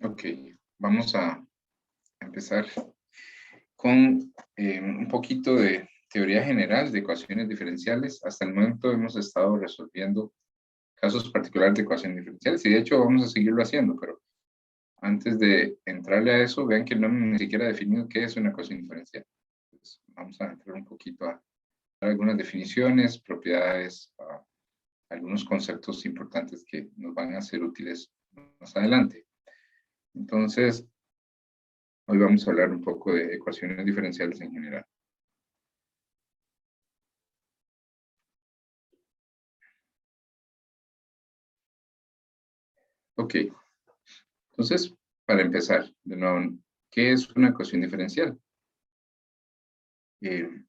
Ok, vamos a empezar con un poquito de teoría general de ecuaciones diferenciales. Hasta el momento hemos estado resolviendo casos particulares de ecuaciones diferenciales y de hecho vamos a seguirlo haciendo, pero antes de entrarle a eso, vean que no hemos ni siquiera definido qué es una ecuación diferencial. Entonces, vamos a entrar un poquito a algunas definiciones, propiedades, algunos conceptos importantes que nos van a ser útiles más adelante. Entonces, hoy vamos a hablar un poco de ecuaciones diferenciales en general. Ok, entonces, para empezar, de nuevo, ¿qué es una ecuación diferencial?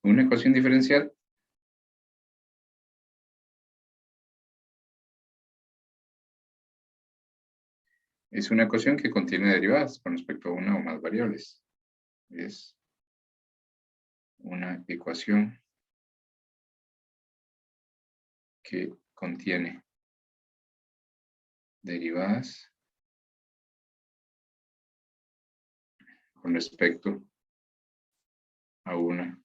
Una ecuación diferencial es una ecuación que contiene derivadas con respecto a una o más variables. Es una ecuación que contiene derivadas con respecto a una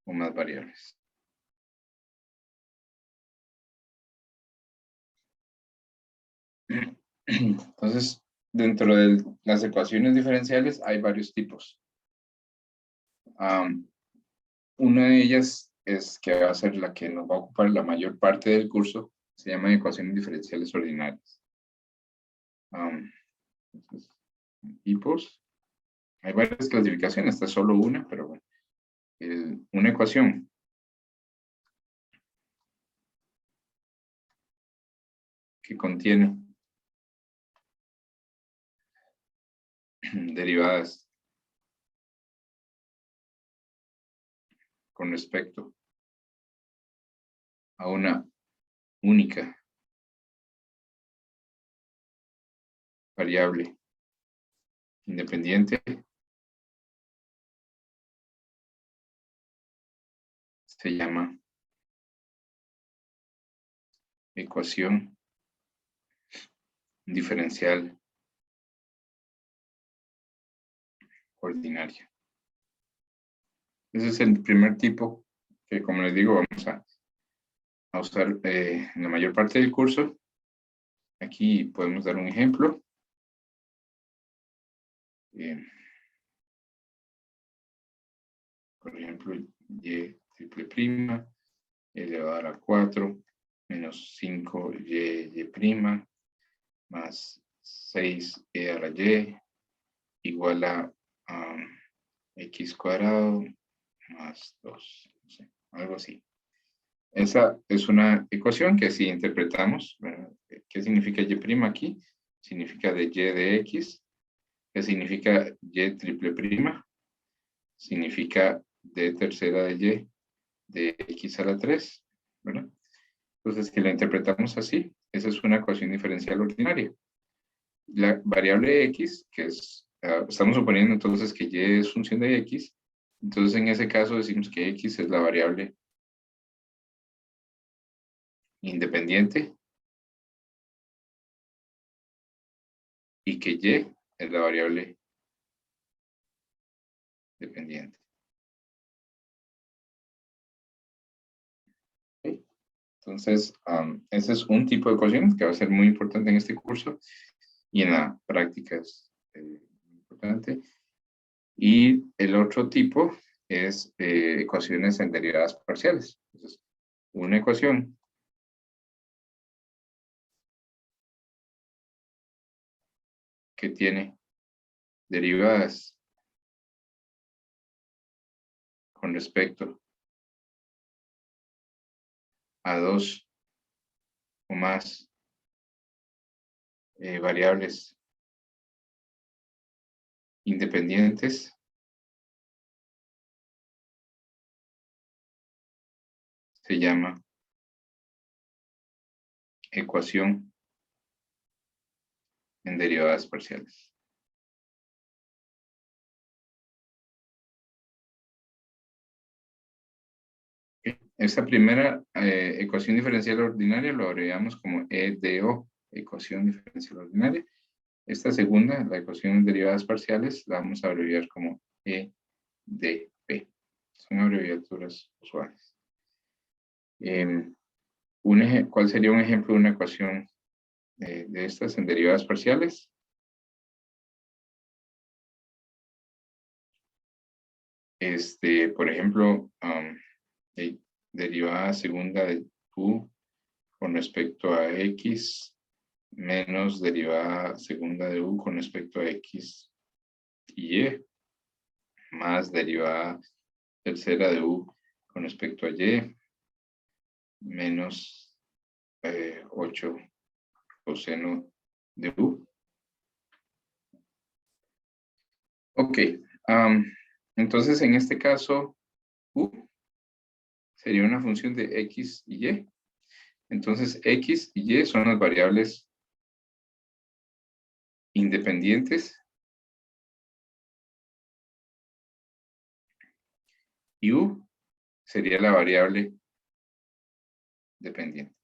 o más variables. Entonces, dentro de las ecuaciones diferenciales hay varios tipos. Una de ellas es que va a ser la que nos va a ocupar la mayor parte del curso, se llama ecuaciones diferenciales ordinarias. Entonces, tipos, hay varias clasificaciones, esta es solo una, pero bueno. Una ecuación que contiene derivadas con respecto a una única variable independiente se llama ecuación diferencial ordinaria. Ese es el primer tipo que, como les digo, vamos a usar en la mayor parte del curso. Aquí podemos dar un ejemplo. Por ejemplo, y triple prima elevado a la 4 menos 5y más 6e a la y igual a x cuadrado más 2, no sé, algo así. Esa es una ecuación que si interpretamos, ¿verdad? ¿Qué significa y' aquí? Significa de y de x. ¿Qué significa y triple prima? Significa d tercera de y de x a la 3, ¿verdad? Entonces, si la interpretamos así, esa es una ecuación diferencial ordinaria. La variable x, que es, estamos suponiendo entonces que y es función de x, entonces en ese caso decimos que x es la variable independiente y que y es la variable dependiente. ¿Okay? Entonces, ese es un tipo de ecuación que va a ser muy importante en este curso y en la práctica es muy importante. Y el otro tipo es ecuaciones en derivadas parciales. Entonces, una ecuación que tiene derivadas con respecto a dos o más variables independientes se llama ecuación en derivadas parciales. ¿Okay? Esta primera ecuación diferencial ordinaria lo abreviamos como EDO, ecuación diferencial ordinaria. Esta segunda, la ecuación de derivadas parciales, la vamos a abreviar como EDP. Son abreviaturas usuales. ¿Cuál sería un ejemplo de una ecuación de estas en derivadas parciales? Por ejemplo, derivada segunda de U con respecto a X menos derivada segunda de U con respecto a X y Y más derivada tercera de U con respecto a Y menos 8 coseno de U. Ok, entonces en este caso U sería una función de X y Y. Entonces X y Y son las variables independientes y U sería la variable dependiente.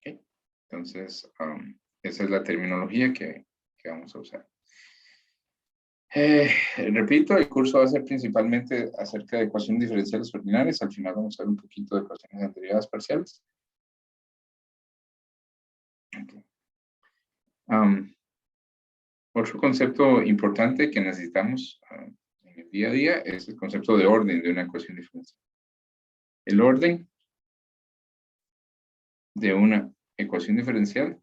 Okay. Entonces, esa es la terminología que vamos a usar. Repito, el curso va a ser principalmente acerca de ecuaciones diferenciales ordinarias. Al final vamos a ver un poquito de ecuaciones de derivadas parciales. Okay. Otro concepto importante que necesitamos en el día a día es el concepto de orden de una ecuación diferencial. El orden de una ecuación diferencial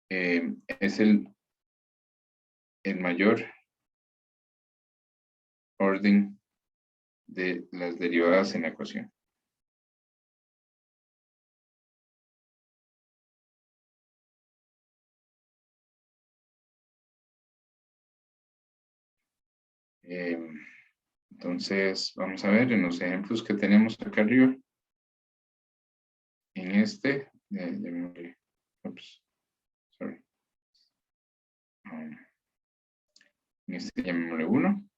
es el mayor orden de las derivadas en la ecuación. Entonces, vamos a ver en los ejemplos que tenemos acá arriba. En este, en este llamémosle 1.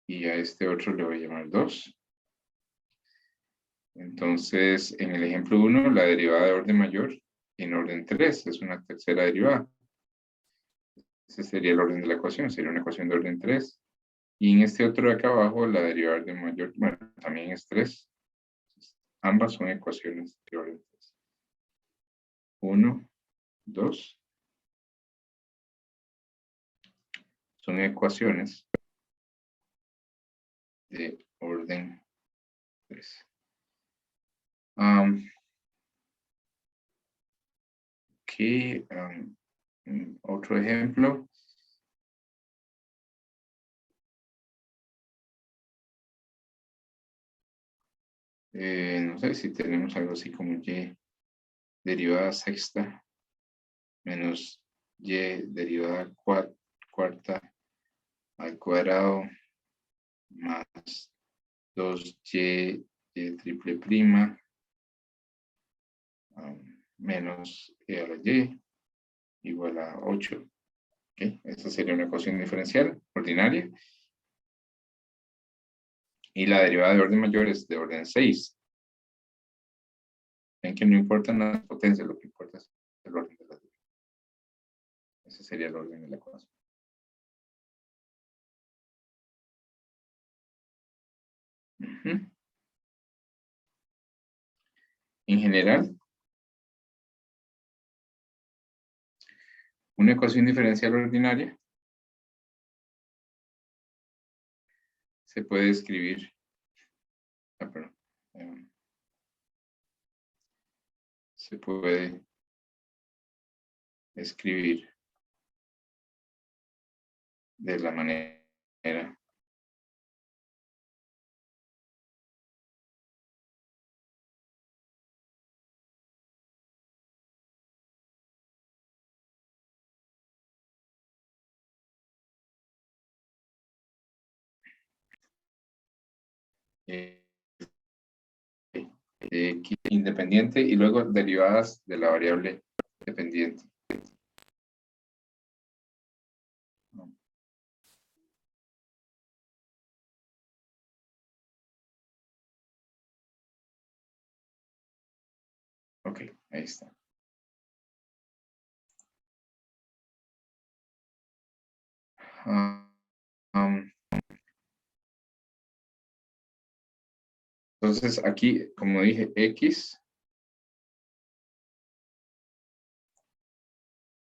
Y a este otro le voy a llamar 2. Entonces, en el ejemplo 1, la derivada de orden mayor en orden 3 es una tercera derivada. Ese sería el orden de la ecuación, sería una ecuación de orden 3. Y en este otro de acá abajo, la derivada de orden mayor, bueno, también es 3. Ambas son ecuaciones de orden 3. 1, 2. Son ecuaciones de orden 3. Otro ejemplo. No sé si tenemos algo así como Y derivada sexta menos Y derivada cuarta al cuadrado más 2Y triple prima menos E a la Y igual a 8. ¿Okay? Esta sería una ecuación diferencial ordinaria. Y la derivada de orden mayor es de orden 6. Ven que no importan las potencias, lo que importa es el orden de las derivadas. Ese sería el orden de la ecuación. En general, una ecuación diferencial ordinaria se puede escribir, se puede escribir de la manera independiente y luego derivadas de la variable dependiente. Ok, ahí está. Entonces aquí, como dije, X.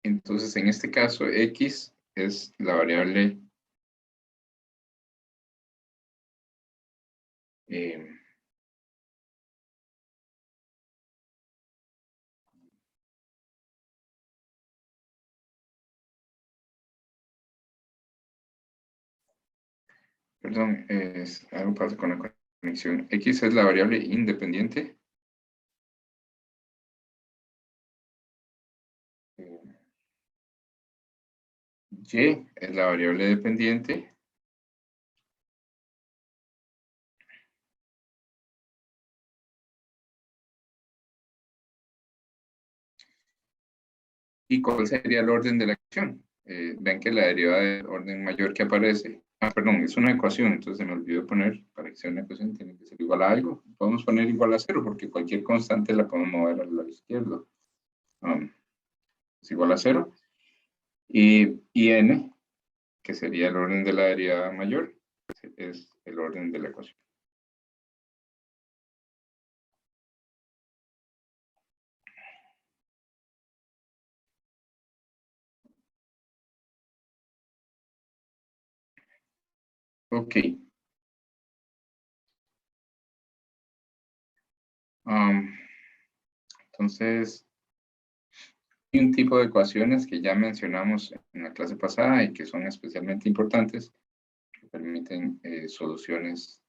Entonces en este caso, X es la variable perdón, algo pasa con la conexión. X es la variable independiente. Y es la variable dependiente. ¿Y cuál sería el orden de la ecuación? Ven que la derivada de orden mayor que aparece. Perdón, es una ecuación, entonces se me olvidó poner, para que sea una ecuación tiene que ser igual a algo. Podemos poner igual a 0 porque cualquier constante la podemos mover al lado izquierdo. Es igual a 0. Y n, que sería el orden de la derivada mayor, es el orden de la ecuación. Ok. Entonces, hay un tipo de ecuaciones que ya mencionamos en la clase pasada y que son especialmente importantes, que permiten soluciones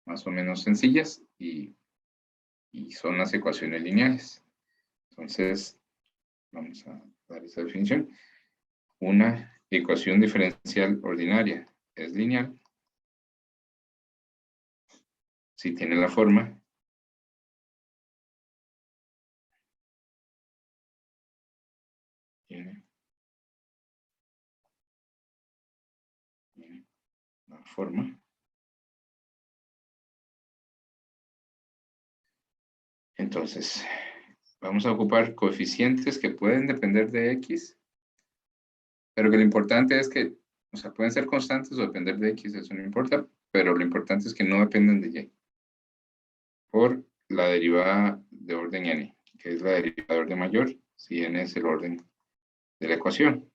más o menos sencillas y son las ecuaciones lineales. Entonces, vamos a dar esa definición. Una ecuación diferencial ordinaria es lineal si tiene la forma tiene la forma. Entonces, vamos a ocupar coeficientes que pueden depender de X, pero que lo importante es que, o sea, pueden ser constantes o depender de X, eso no importa, pero lo importante es que no dependen de Y. Por la derivada de orden n, que es la derivada de orden mayor, si n es el orden de la ecuación.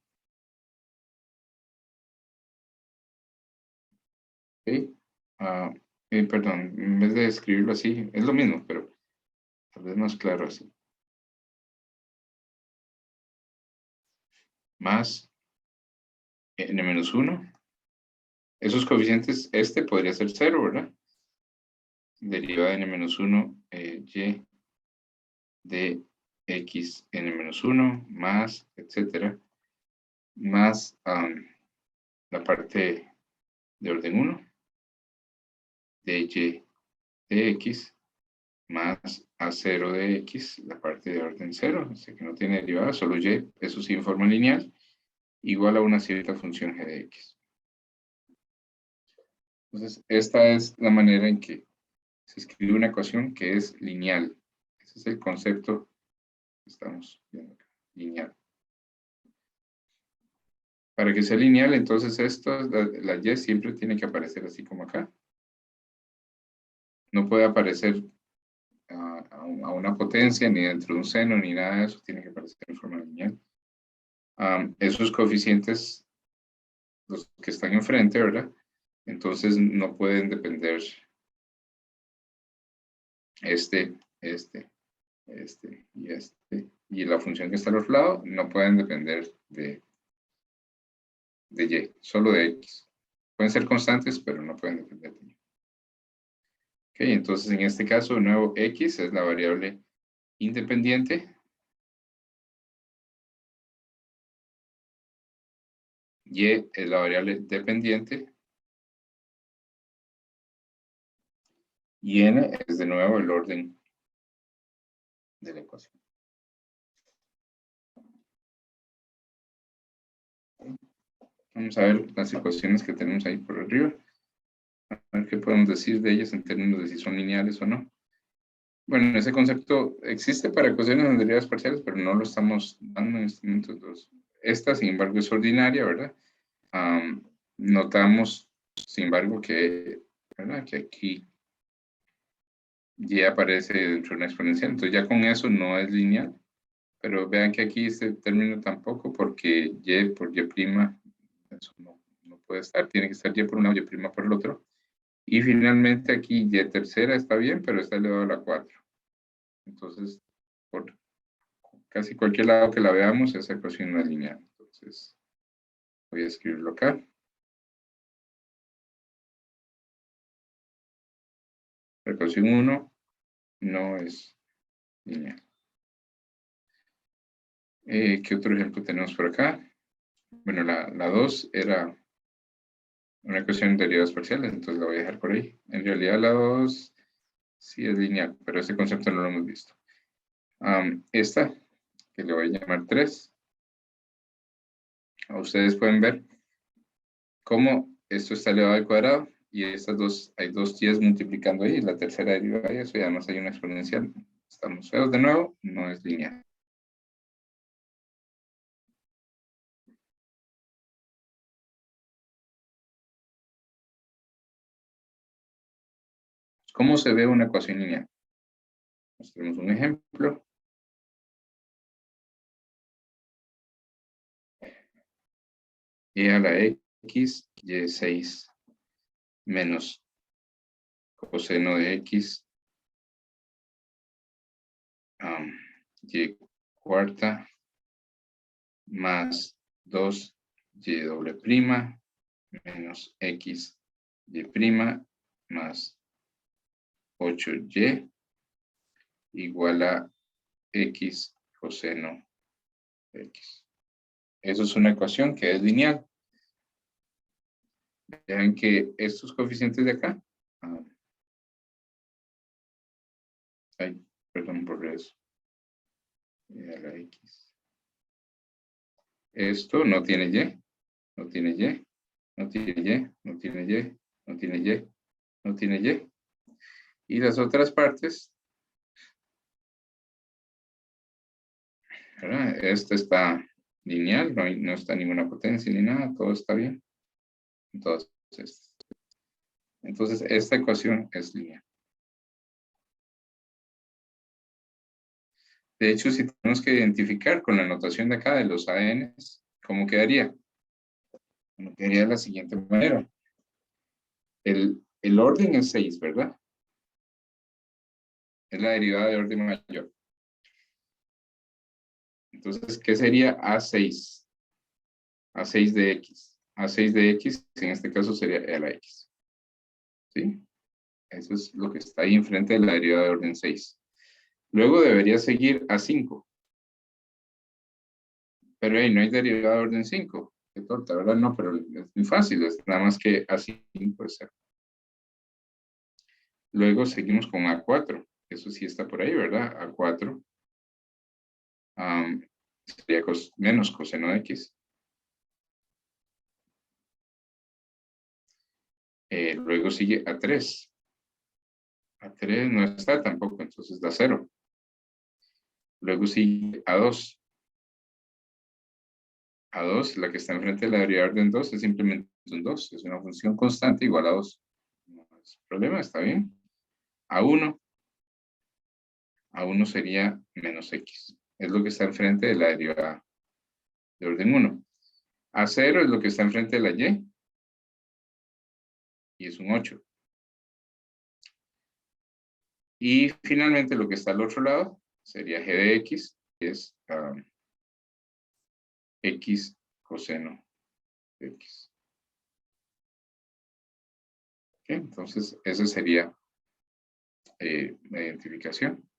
¿Okay? Perdón, en vez de escribirlo así, es lo mismo, pero tal vez más claro así. Más n-1. Esos coeficientes, este podría ser 0, ¿verdad? Derivada de n-1, y de x n-1 más, etcétera, más la parte de orden 1 de y de x más a0 de x, la parte de orden 0, o sea que no tiene derivada, solo y, eso sí en forma lineal, igual a una cierta función g de x. Entonces, esta es la manera en que se escribe una ecuación que es lineal. Ese es el concepto que estamos viendo acá, lineal. Para que sea lineal, entonces esto, la y siempre tiene que aparecer así como acá. No puede aparecer a una potencia, ni dentro de un seno, ni nada de eso, tiene que aparecer en forma lineal. Esos coeficientes, los que están enfrente, ¿verdad? Entonces no pueden depender este, y la función que está al otro lado, no pueden depender de y, solo de x. Pueden ser constantes, pero no pueden depender de y. Ok, entonces en este caso, de nuevo, x es la variable independiente. Y es la variable dependiente. Y n es de nuevo el orden de la ecuación. Vamos a ver las ecuaciones que tenemos ahí por arriba. A ver qué podemos decir de ellas en términos de si son lineales o no. Bueno, ese concepto existe para ecuaciones en derivadas parciales, pero no lo estamos dando en este momento. Esta, sin embargo, es ordinaria, ¿verdad? Notamos, sin embargo, ¿verdad? Que aquí y aparece dentro de una exponencial. Entonces ya con eso no es lineal. Pero vean que aquí este término tampoco, porque y por y prima, eso no puede estar. Tiene que estar y por un lado y prima por el otro. Y finalmente aquí y tercera está bien, pero está elevado a la 4. Entonces, por casi cualquier lado que la veamos, esa ecuación no es lineal. Entonces, voy a escribirlo acá. La ecuación 1 no es lineal. ¿Qué otro ejemplo tenemos por acá? Bueno, la 2 era una ecuación de derivadas parciales, entonces la voy a dejar por ahí. En realidad la 2 sí es lineal, pero ese concepto no lo hemos visto. Esta, que le voy a llamar 3, ustedes pueden ver cómo esto está elevado al cuadrado y estas dos, hay dos y's multiplicando ahí, la tercera derivada y eso, y además hay una exponencial. Estamos feos de nuevo, no es lineal. ¿Cómo se ve una ecuación lineal? Pues tenemos un ejemplo. Y a la x, y6 menos coseno de x, y cuarta más 2y doble prima menos x y prima más 8y igual a x coseno de x. Eso es una ecuación que es lineal. Vean que estos coeficientes de acá, perdón por eso, a la x. Esto no tiene y, no tiene y, no tiene y, no tiene y, no tiene y, no tiene y. Y las otras partes, ¿verdad? Esta está lineal, no está ninguna potencia ni nada, todo está bien. Entonces esta ecuación es lineal. De hecho, si tenemos que identificar con la notación de acá de los ANs, ¿cómo quedaría? Bueno, quedaría de la siguiente manera. El orden es 6, ¿verdad? Es la derivada de orden mayor. Entonces, ¿qué sería A6? A6 de X. A6 de X, en este caso sería E a la X. ¿Sí? Eso es lo que está ahí enfrente de la derivada de orden 6. Luego debería seguir A5. Pero ahí no hay derivada de orden 5. Qué torta, ¿verdad? No, pero es muy fácil. Es nada más que A5 es 0. Luego seguimos con A4. Eso sí está por ahí, ¿verdad? A4 sería menos coseno de X. Luego sigue A3. A3 no está tampoco, entonces da 0. Luego sigue A2. A2, la que está enfrente de la derivada de orden 2, es simplemente un 2. Es una función constante igual a 2. No es problema, está bien. A1. A1 sería menos X. Es lo que está enfrente de la derivada de orden 1. A0 es lo que está enfrente de la Y. Y es un 8. Y finalmente lo que está al otro lado sería g de x, que es x coseno de x. ¿Okay? Entonces, esa sería la identificación,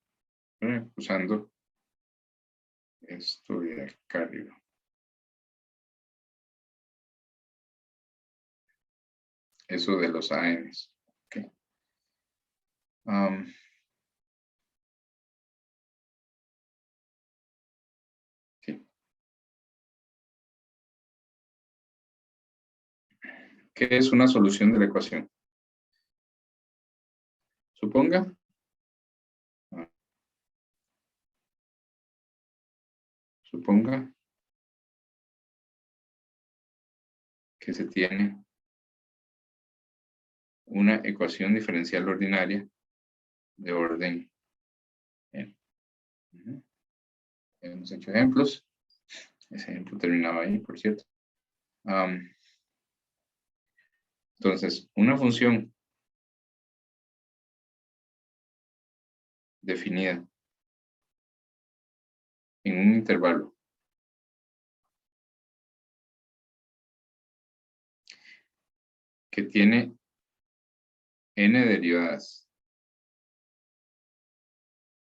usando esto de acá arriba. Eso de los ANs. Okay. Sí. ¿Qué es una solución de la ecuación? Suponga Suponga que se tiene una ecuación diferencial ordinaria de orden n. Hemos hecho ejemplos. Ese ejemplo terminaba ahí, por cierto. Entonces, una función definida en un intervalo que tiene n derivadas.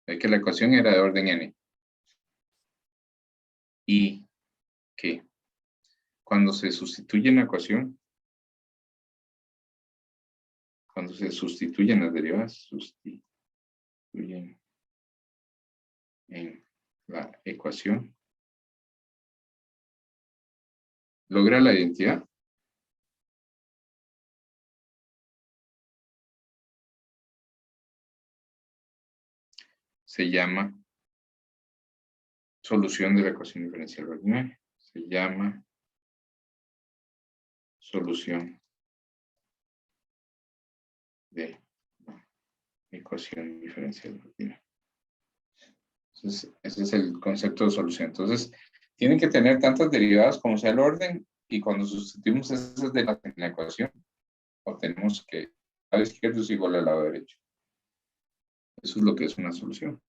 Es que la ecuación era de orden n. Y que cuando se sustituye en la ecuación, cuando se sustituyen las derivadas, sustituyen en la ecuación, logra la identidad. Se llama solución de la ecuación diferencial ordinaria. Se llama solución de la ecuación diferencial ordinaria. Entonces, ese es el concepto de solución. Entonces, tienen que tener tantas derivadas como sea el orden, y cuando sustituimos esas de en la ecuación, obtenemos que el lado izquierdo es igual al lado derecho. Eso es lo que es una solución.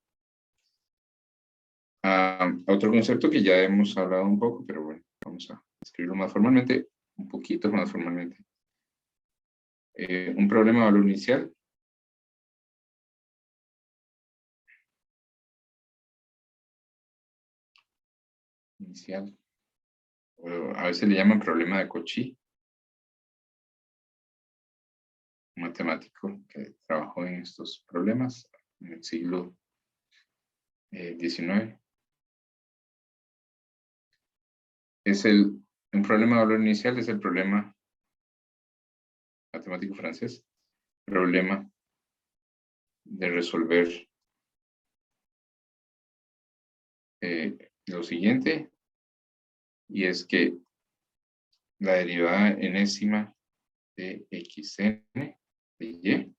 Otro concepto que ya hemos hablado un poco, pero bueno, vamos a escribirlo más formalmente, un poquito más formalmente. Un problema de valor inicial. A veces le llaman problema de Cauchy. Un matemático que trabajó en estos problemas en el siglo XIX. Un problema de valor inicial es el problema matemático francés, problema de resolver lo siguiente, y es que la derivada enésima de xn de y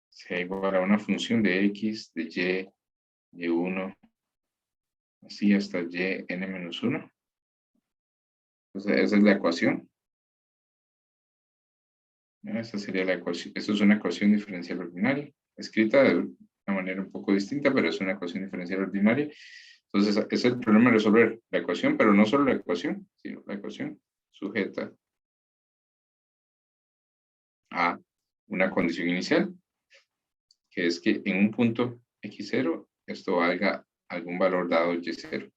sea igual a una función de x, de y1, así hasta yn-1. Entonces, esa es la ecuación. Esa sería la ecuación. Eso es una ecuación diferencial ordinaria, escrita de una manera un poco distinta, pero es una ecuación diferencial ordinaria. Entonces, es el problema de resolver la ecuación, pero no solo la ecuación, sino la ecuación sujeta a una condición inicial, que es que en un punto x0 esto valga algún valor dado y0.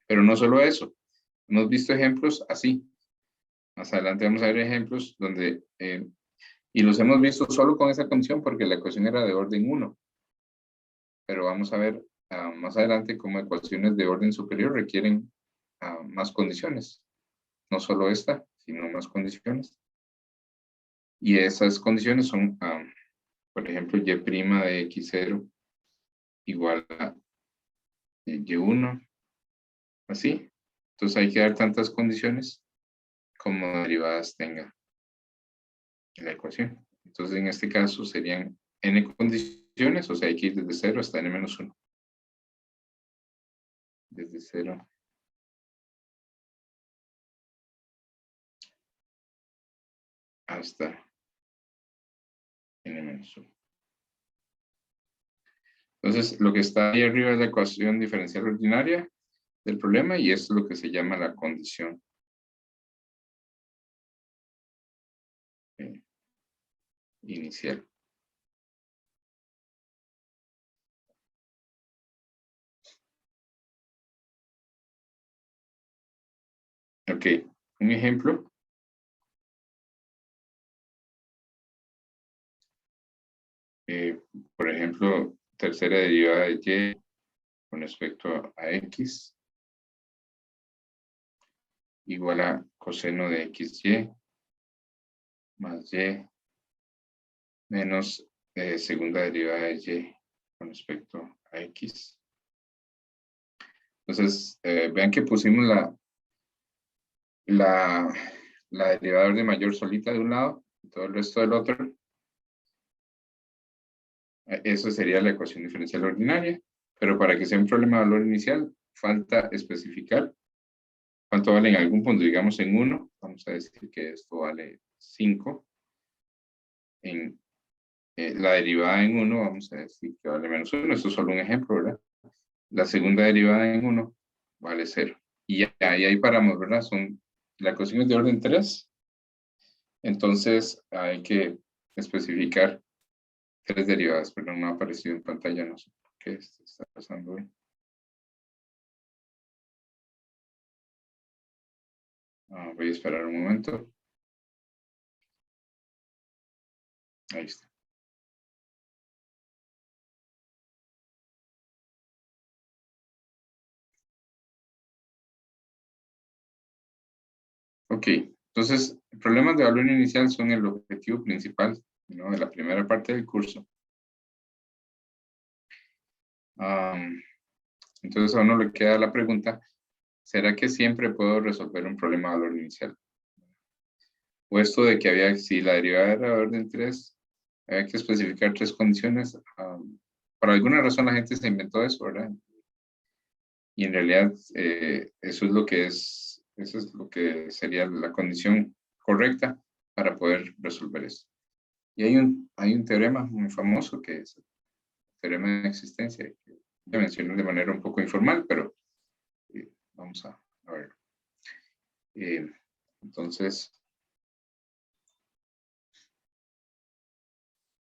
Pero no solo eso, hemos visto ejemplos así. Más adelante vamos a ver ejemplos donde, y los hemos visto solo con esa condición porque la ecuación era de orden 1. Pero vamos a ver más adelante cómo ecuaciones de orden superior requieren más condiciones. No solo esta, sino más condiciones. Y esas condiciones son, por ejemplo, y' de x0 igual a y1, así. Entonces hay que dar tantas condiciones como derivadas tenga la ecuación. Entonces en este caso serían n condiciones, o sea, hay que ir desde 0 hasta n-1. Desde 0 hasta n-1. Entonces, lo que está ahí arriba es la ecuación diferencial ordinaria del problema, y esto es lo que se llama la condición inicial. Ok, un ejemplo. Por ejemplo, tercera derivada de y con respecto a x igual a coseno de xy más y menos segunda derivada de y con respecto a x Entonces, vean que pusimos la derivada de mayor solita de un lado y todo el resto del otro. Eso sería la ecuación diferencial ordinaria. Pero para que sea un problema de valor inicial, falta especificar cuánto vale en algún punto. Digamos en 1, vamos a decir que esto vale 5. En la derivada en 1, vamos a decir que vale menos 1. Esto es solo un ejemplo, ¿verdad? La segunda derivada en 1 vale 0. Y ahí paramos, ¿verdad? La ecuación es de orden 3. Entonces hay que especificar 3 derivadas, pero no ha aparecido en pantalla, no sé por qué esto está pasando hoy. Voy a esperar un momento. Ahí está. Ok, entonces, problemas de valor inicial son el objetivo principal, ¿no?, de la primera parte del curso. Entonces a uno le queda la pregunta, ¿será que siempre puedo resolver un problema de valor inicial? O esto de que si la derivada era de orden 3, había que especificar 3 condiciones. Por alguna razón la gente se inventó eso, ¿verdad? Y en realidad eso es lo que sería la condición correcta para poder resolver eso. Y hay un teorema muy famoso que es el teorema de existencia, que ya mencioné de manera un poco informal, pero vamos a ver. Entonces,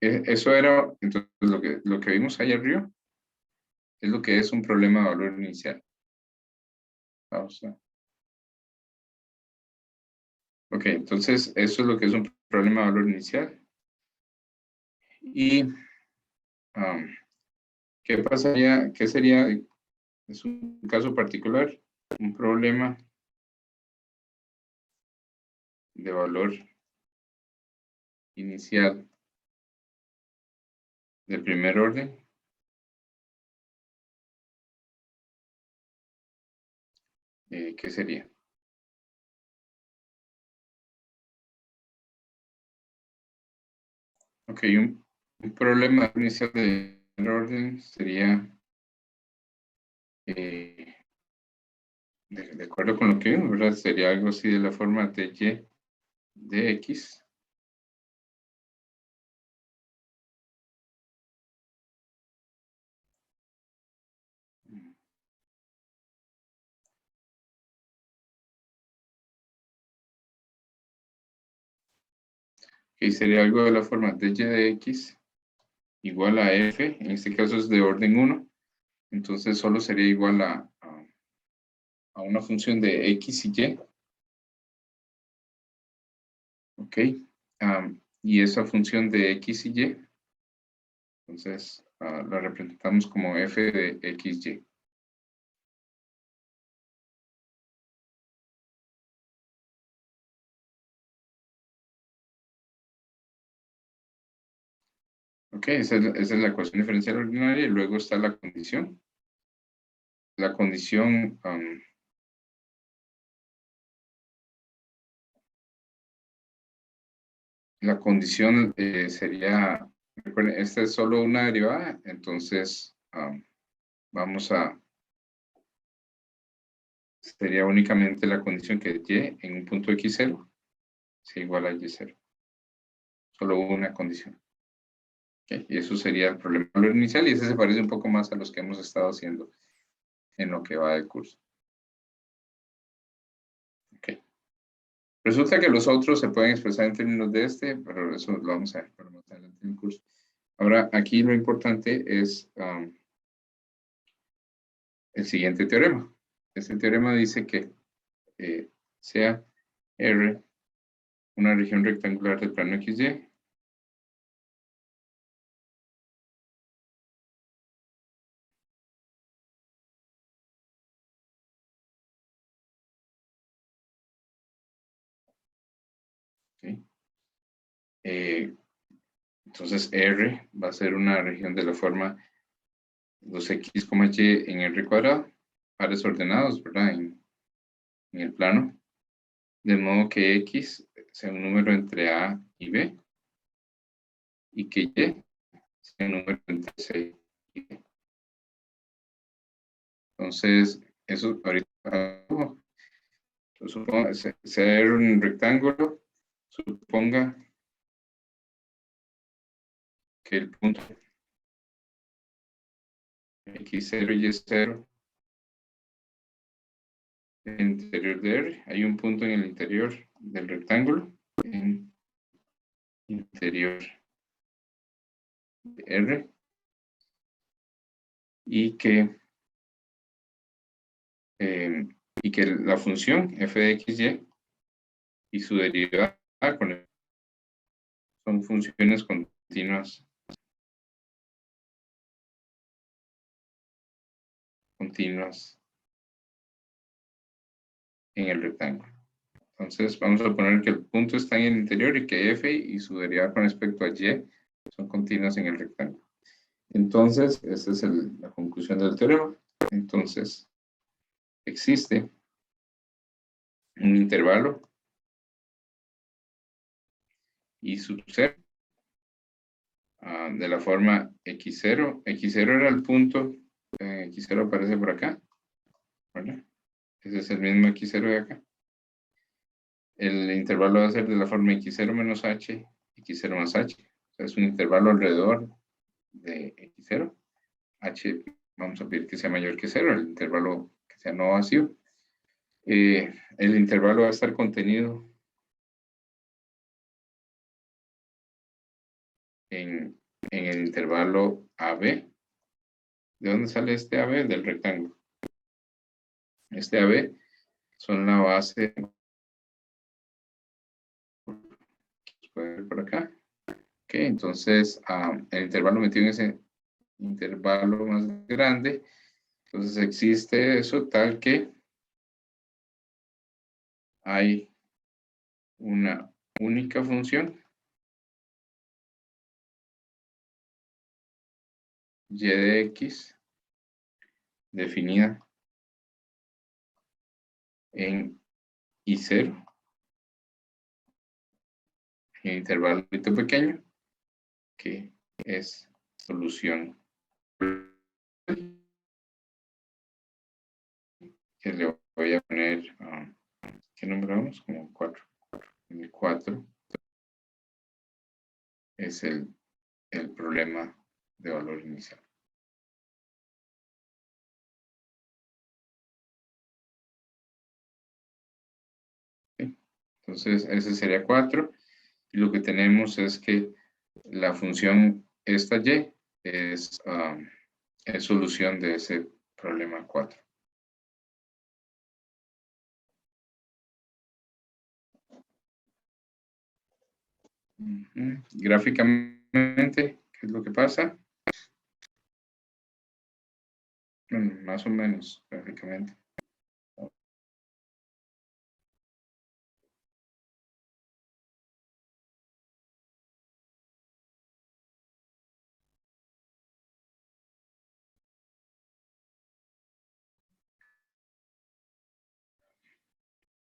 eso era, entonces lo que vimos ahí arriba es lo que es un problema de valor inicial. Pausa. Ok, entonces eso es lo que es un problema de valor inicial. Y ¿qué pasaría? ¿Qué sería? Es un caso particular, un problema de valor inicial de primer orden. ¿Qué sería? Ok, un problema inicial de primer orden sería, de acuerdo con lo que vimos, ¿verdad? Sería algo así de la forma de y de x. Que sería algo de la forma de y de x igual a f, en este caso es de orden 1, entonces solo sería igual a una función de x y y. Ok, y esa función de x y y, entonces la representamos como f de x, y. Ok, esa es la ecuación diferencial ordinaria y luego está la condición. La condición, sería, recuerden, esta es solo una derivada, entonces vamos a, sería únicamente la condición que y en un punto x0 sea igual a y0. Solo una condición. Okay, y eso sería el problema de valor inicial y ese se parece un poco más a los que hemos estado haciendo en lo que va del curso. Okay. Resulta que los otros se pueden expresar en términos de pero eso lo vamos a ver para más adelante en el curso. Ahora, aquí lo importante es el siguiente teorema. Este teorema dice que sea R una región rectangular del plano XY. ¿Sí? Entonces R va a ser una región de la forma 2x, y en R cuadrado. pares ordenados, ¿verdad? En el plano. De modo que X sea un número entre A y B. Y que Y sea un número entre C y D. Entonces, eso ahorita, suponga, ser un rectángulo, suponga que el punto X0 y Y0 en el interior de R, hay un punto en el interior del rectángulo, en interior de R, y que la función f de x, y su derivada son funciones continuas en el rectángulo. Entonces vamos a poner que el punto está en el interior y que f y su derivada con respecto a y son continuas en el rectángulo. Entonces, esa es la conclusión del teorema. Entonces, existe un intervalo y su ser de la forma x0. x0 era el punto, x0 aparece por acá, ¿verdad? Ese es el mismo x0 de acá. El intervalo va a ser de la forma x0 menos h, x0 más h. O sea, es un intervalo alrededor de x0. H, vamos a pedir que sea mayor que 0, el intervalo que sea no vacío. El intervalo va a estar contenido en el intervalo AB. ¿De dónde sale este AB? Del rectángulo. Este AB son la base, puede ver por acá. Ok, entonces el intervalo metido en ese intervalo más grande, entonces existe eso tal que hay una única función y de x definida en I0, en intervalo pequeño, que es solución que le voy a poner, ¿qué número vamos? Como 4. El 4 es el problema de valor inicial. ¿Sí? Entonces, ese sería 4. Y lo que tenemos es que la función esta y es solución de ese problema 4. Gráficamente, ¿qué es lo que pasa? Bueno, más o menos gráficamente.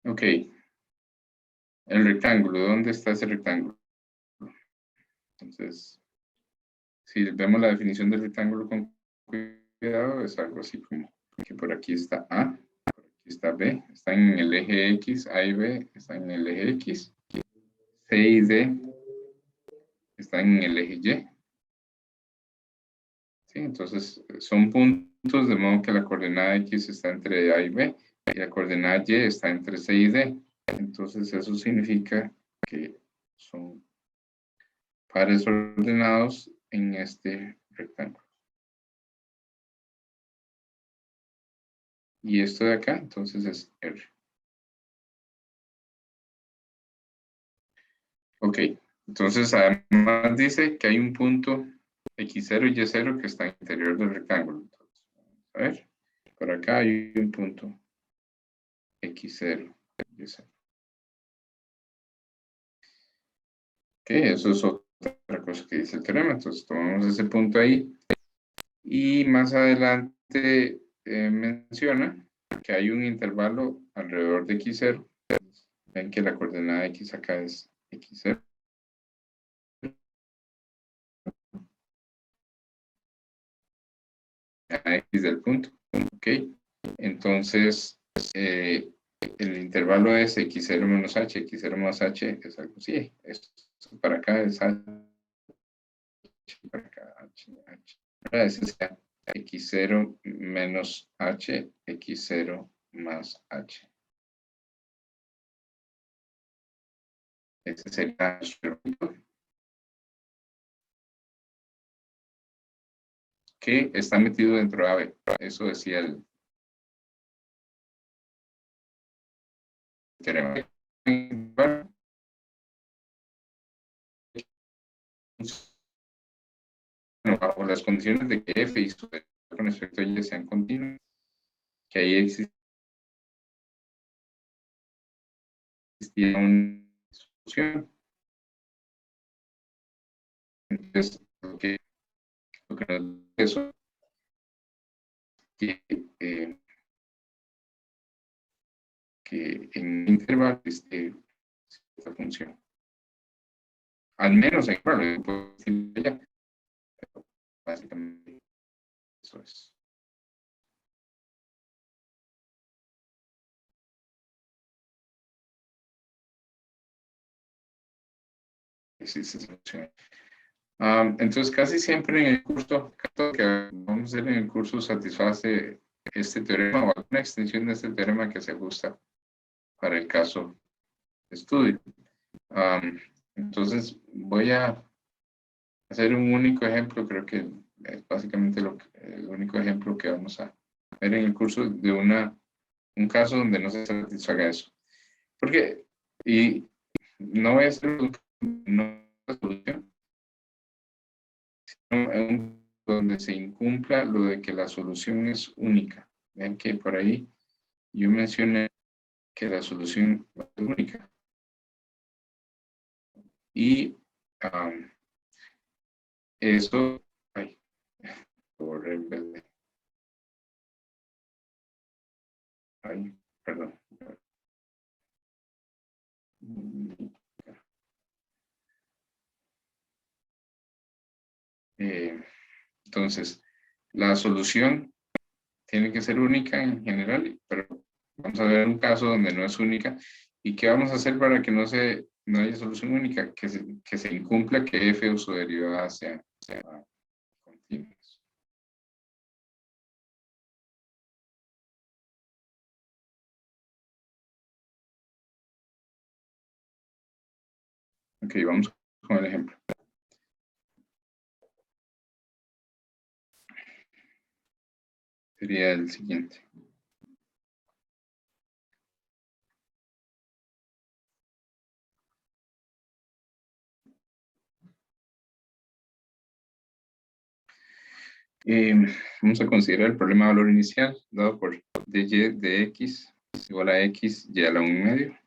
Ok. El rectángulo, ¿dónde está ese rectángulo? Entonces, si vemos la definición del rectángulo con cuidado, es algo así como que por aquí está A, por aquí está B, está en el eje X, A y B están en el eje X, C y D están en el eje Y. ¿Sí? Entonces, son puntos de modo que la coordenada X está entre A y B y la coordenada Y está entre C y D. Entonces, eso significa que son pares ordenados en este rectángulo. Y esto de acá, entonces es R. Ok, entonces además dice que hay un punto X0 y Y0 que está en el interior del rectángulo. Entonces, a ver, por acá hay un punto X0 y Y0. Ok, eso es otra cosa que dice el teorema. Entonces tomamos ese punto ahí. Y más adelante menciona que hay un intervalo alrededor de x0. Ven que la coordenada x acá es x0. A x del punto. Ok. Entonces, el intervalo es x0 menos h. x0 más h es algo así. Esto para acá es h. Para acá, h. Ahora ese es x0 menos h, x0 más h. Ese sería que está metido dentro de AB. Eso decía el teorema. Bueno, bajo las condiciones de que f y su con respecto a y sean continuos, que ahí existía una solución. Entonces, lo que nos dice eso, que en intervalo existe esta función. Al menos en intervalo, puedo decir ya, pero básicamente eso es. Existe esa función. Entonces, casi siempre en el curso, todo lo que vamos a hacer en el curso satisface este teorema o alguna extensión de este teorema que se ajusta para el caso de estudio. Entonces, voy a hacer un único ejemplo, creo que es básicamente el único ejemplo que vamos a ver en el curso de un caso donde no se satisfaga eso. Porque, y no voy a hacer una solución, sino donde se incumpla lo de que la solución es única. Vean que por ahí yo mencioné que la solución es única. Y eso, ay, por en vez de, ay, perdón. Entonces, la solución tiene que ser única en general, pero vamos a ver un caso donde no es única. ¿Y qué vamos a hacer para que no haya solución única? Que se incumpla que f o su derivada sea continuos. Ok, vamos con el ejemplo. Sería el siguiente. Vamos a considerar el problema de valor inicial dado por dy de x igual a x y a la 1/2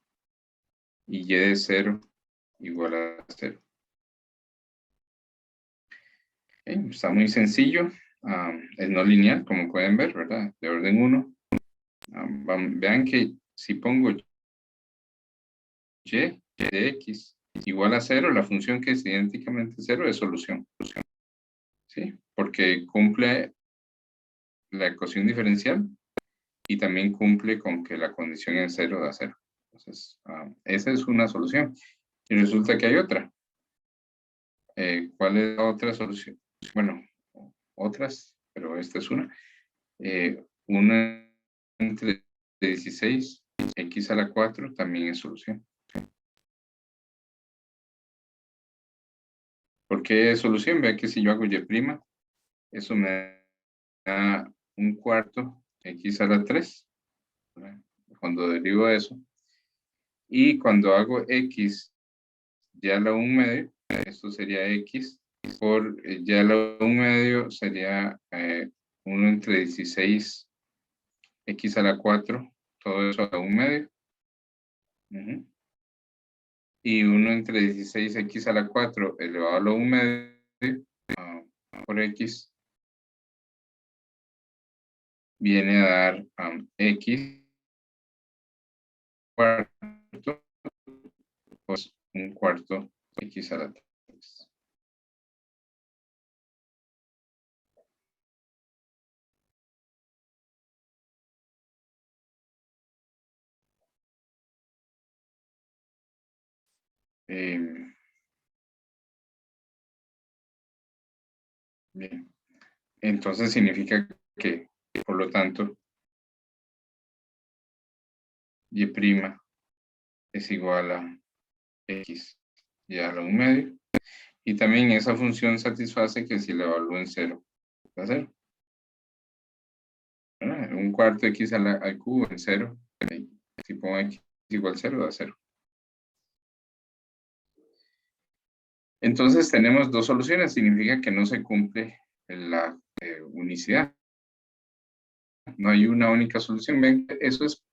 y y de 0 igual a 0. Está muy sencillo. Es no lineal, como pueden ver, ¿verdad? De orden 1. Vean que si pongo y de x igual a 0, la función que es idénticamente 0 es solución. ¿Sí? Porque cumple la ecuación diferencial y también cumple con que la condición es 0 da 0. Entonces, esa es una solución. Y resulta que hay otra. ¿Cuál es la otra solución? Bueno, otras, pero esta es una. Una entre 16, x a la 4 también es solución. ¿Por qué es solución? Vea que si yo hago y', eso me da un cuarto x a la 3, ¿verdad? Cuando derivo eso. Y cuando hago x y a la 1/2, esto sería x, por y a la 1/2 sería 1 entre 16 x a la 4, todo eso a la 1/2. Y 1 entre 16 x a la 4 elevado a la 1/2 por x viene a dar X cuarto, pues un cuarto X a la 3. Bien. Entonces significa que, por lo tanto, Y' es igual a X y a la 1 medio. Y también esa función satisface que si la evalúo en 0, va a 0. Un cuarto X al cubo en 0. Si pongo X igual 0, da 0. Entonces tenemos dos soluciones. Significa que no se cumple la unicidad. No hay una única solución. Ven, eso es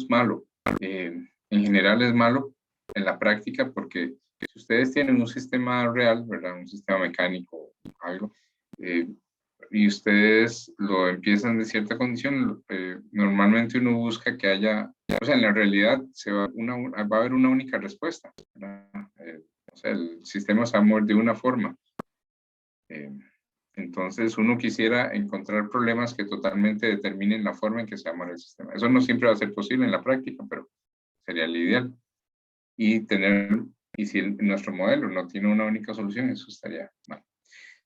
malo. En general es malo en la práctica porque si ustedes tienen un sistema real, ¿verdad? Un sistema mecánico, algo, y ustedes lo empiezan de cierta condición, normalmente uno busca que haya, o sea, en la realidad va a haber una única respuesta, ¿verdad? O sea, el sistema se va a mover de una forma. Entonces, uno quisiera encontrar problemas que totalmente determinen la forma en que se va a mover el sistema. Eso no siempre va a ser posible en la práctica, pero sería el ideal. Y si nuestro modelo no tiene una única solución, eso estaría mal.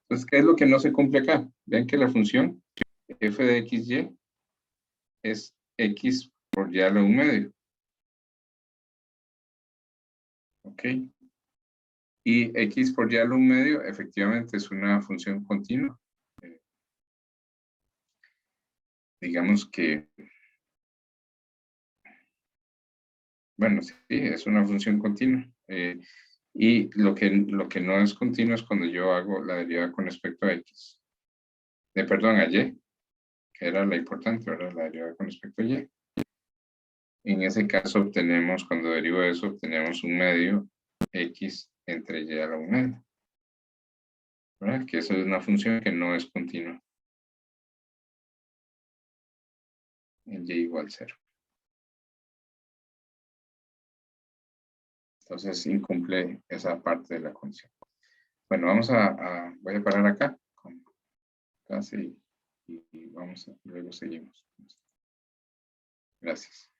Entonces, ¿qué es lo que no se cumple acá? Vean que la función f de xy es x por y a la 1 medio. ¿Ok? Y x por y a la 1 medio efectivamente es una función continua. Digamos que, bueno, sí, es una función continua. Y lo que no es continuo es cuando yo hago la derivada con respecto a x. Perdón, a y, que era la importante, ¿verdad? La derivada con respecto a y. En ese caso obtenemos, cuando derivo eso, obtenemos un medio x entre y a la 1 medio. ¿Verdad? Que eso es una función que no es continua. En y igual 0. Entonces incumple esa parte de la condición. Bueno, voy a parar acá con clase y luego seguimos. Gracias.